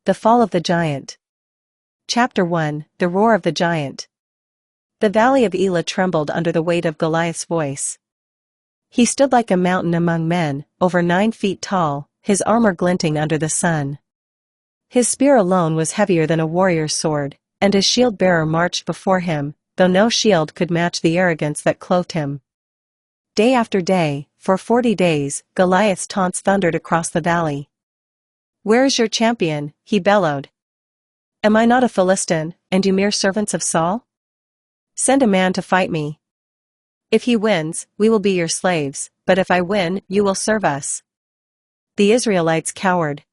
The Fall of the Giant. Chapter 1, The Roar of the Giant. The valley of Elah trembled under the weight of Goliath's voice. He stood like a mountain among men, over 9 feet tall, his armor glinting under the sun. His spear alone was heavier than a warrior's sword, and his shield-bearer marched before him, though no shield could match the arrogance that clothed him. Day after day, for 40 days, Goliath's taunts thundered across the valley. "Where is your champion?" he bellowed. "Am I not a Philistine, and you mere servants of Saul? Send a man to fight me. If he wins, we will be your slaves, but if I win, you will serve us." The Israelites cowered.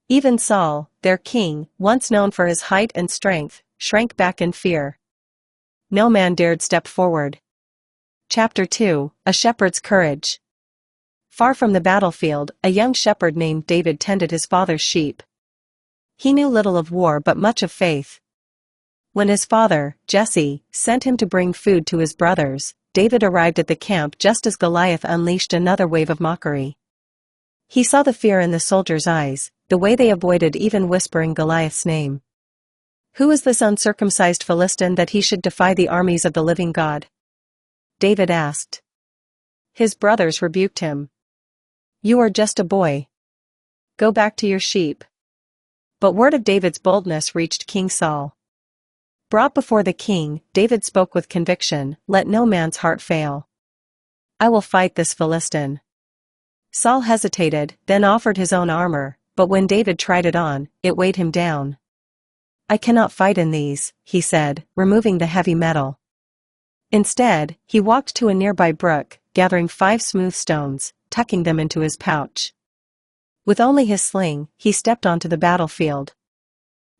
Even Saul, their king, once known for his height and strength, shrank back in fear. No man dared step forward. Chapter 2, A Shepherd's Courage. Far from the battlefield, a young shepherd named David tended his father's sheep. He knew little of war but much of faith. When his father, Jesse, sent him to bring food to his brothers, David arrived at the camp just as Goliath unleashed another wave of mockery. He saw the fear in the soldiers' eyes, the way they avoided even whispering Goliath's name. Who is this uncircumcised Philistine that he should defy the armies of the living God? David asked. His brothers rebuked him. "You are just a boy. Go back to your sheep." But word of David's boldness reached King Saul. Brought before the king, David spoke with conviction, "Let no man's heart fail. I will fight this Philistine." Saul hesitated, then offered his own armor, but when David tried it on, it weighed him down. "I cannot fight in these," he said, removing the heavy metal. Instead, he walked to a nearby brook, gathering 5 smooth stones, tucking them into his pouch. With only his sling, he stepped onto the battlefield.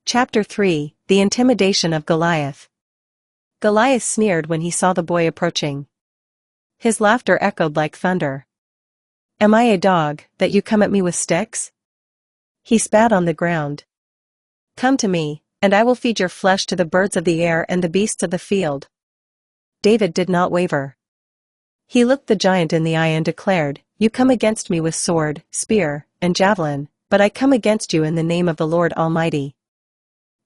Chapter 3, The Intimidation of Goliath. Goliath sneered when he saw the boy approaching. His laughter echoed like thunder. "Am I a dog, that you come at me with sticks?" He spat on the ground. "Come to me, and I will feed your flesh to the birds of the air and the beasts of the field." David did not waver. He looked the giant in the eye and declared, "You come against me with sword, spear, and javelin, but I come against you in the name of the Lord Almighty.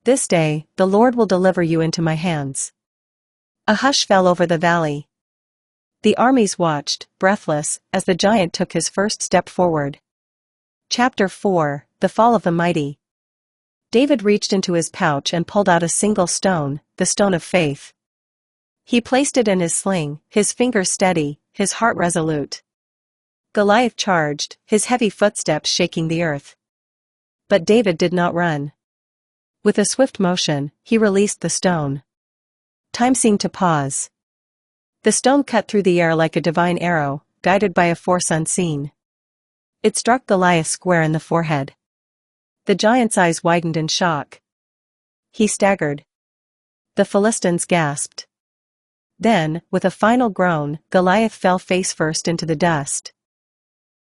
This day, the Lord will deliver you into my hands." A hush fell over the valley. The armies watched, breathless, as the giant took his first step forward. Chapter 4, The Fall of the Mighty. David reached into his pouch and pulled out a single stone, the stone of faith. He placed it in his sling, his fingers steady, his heart resolute. Goliath charged, his heavy footsteps shaking the earth. But David did not run. With a swift motion, he released the stone. Time seemed to pause. The stone cut through the air like a divine arrow, guided by a force unseen. It struck Goliath square in the forehead. The giant's eyes widened in shock. He staggered. The Philistines gasped. Then, with a final groan, Goliath fell face first into the dust.